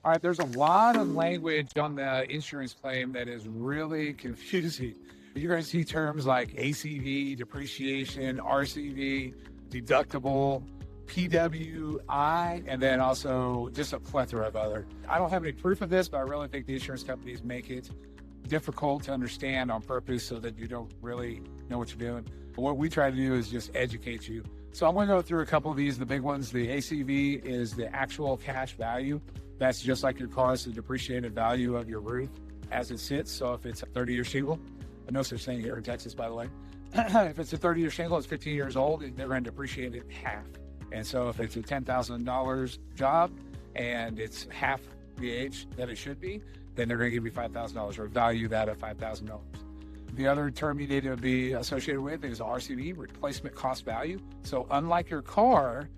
All right, there's a lot of language on the insurance claim that is really confusing. You're going to see terms like ACV, depreciation, RCV, deductible, PWI, and then also just a plethora of other. I don't have any proof of this, but I really think the insurance companies make it difficult to understand on purpose so that you don't really know what you're doing. But what we try to do is just educate you. So I'm going to go through a couple of these. The big ones, the ACV is the actual cash value. That's just like your car, it's the depreciated value of your roof as it sits. So if it's a 30-year shingle, no such thing here in Texas, by the way. If it's a 30-year shingle, it's 15 years old, they're going to depreciate it half. And so if it's a $10,000 job and it's half the age that it should be, then they're going to give you $5,000 or value that at $5,000. The other term you need to be associated with is RCV, replacement cost value. So unlike your car,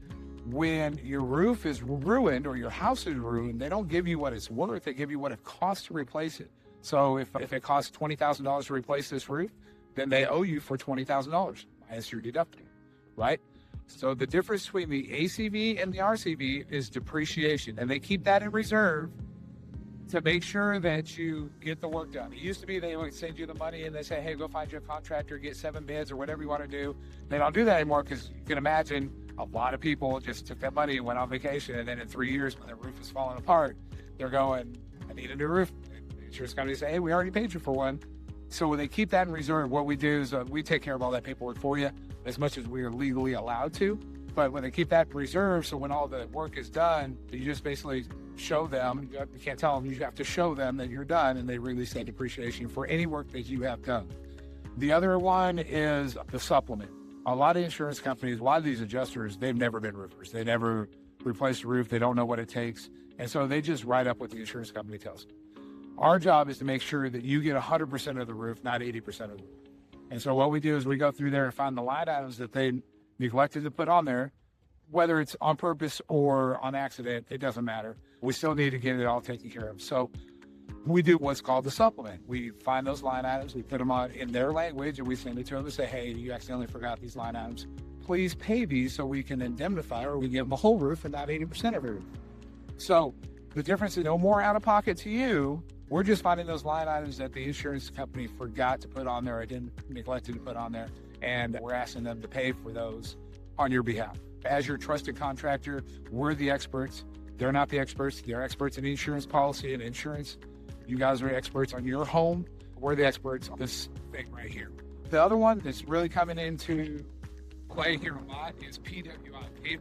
when your roof is ruined or your house is ruined, they don't give you what it's worth, they give you what it costs to replace it. So if it costs $20,000 to replace this roof, then they owe you for $20,000 minus your deductible, right? So the difference between the ACV and the RCV is depreciation, and they keep that in reserve to make sure that you get the work done. It used to be they would send you the money and they say, hey, go find your contractor, get 7 bids or whatever you want to do. They don't do that anymore because you can imagine a lot of people just took that money and went on vacation, and then in 3 years when their roof is falling apart, they're going, I need a new roof. The insurance company say, hey, we already paid you for one. So when they keep that in reserve, what we do is we take care of all that paperwork for you as much as we are legally allowed to. But when they keep that in reserve, so when all the work is done, you just basically show them, you can't tell them, you have to show them that you're done, and they release that depreciation for any work that you have done. The other one is the supplement. A lot of insurance companies, a lot of these adjusters, they've never been roofers. They never replaced a roof. They don't know what it takes. And so they just write up what the insurance company tells them. Our job is to make sure that you get 100% of the roof, not 80% of the roof. And so what we do is we go through there and find the line items that they neglected to put on there, whether it's on purpose or on accident, it doesn't matter. We still need to get it all taken care of. So we do what's called the supplement. We find those line items, we put them on in their language, and we send it to them and say, hey, you accidentally forgot these line items. Please pay these so we can indemnify, or we give them a whole roof and not 80% of your roof. So the difference is no more out of pocket to you. We're just finding those line items that the insurance company forgot to put on there or neglected to put on there, and we're asking them to pay for those on your behalf. As your trusted contractor, we're the experts. They're not the experts. They're experts in insurance policy and insurance. You guys are experts on your home. We're the experts on this thing right here. The other one that's really coming into play here a lot is PWI.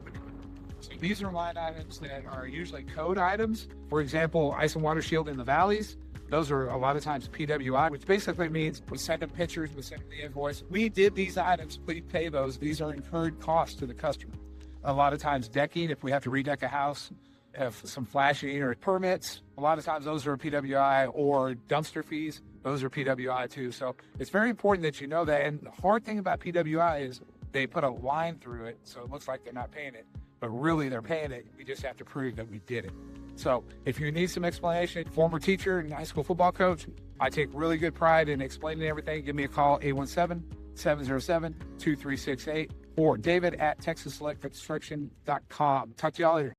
So these are line items that are usually code items. For example, ice and water shield in the valleys. Those are a lot of times PWI, which basically means we send them pictures, we send them the invoice. We did these items, please pay those. These are incurred costs to the customer. A lot of times decking, if we have to redeck a house, have some flashing or permits, a lot of times those are PWI, or dumpster fees, those are PWI too. So it's very important that you know that. And the hard thing about PWI is they put a line through it, so it looks like they're not paying it, but really they're paying it. We just have to prove that we did it. So if you need some explanation, former teacher and high school football coach, I take really good pride in explaining everything. Give me a call, 817-707-2368, or David at TexasSelectConstruction.com. Talk to y'all later.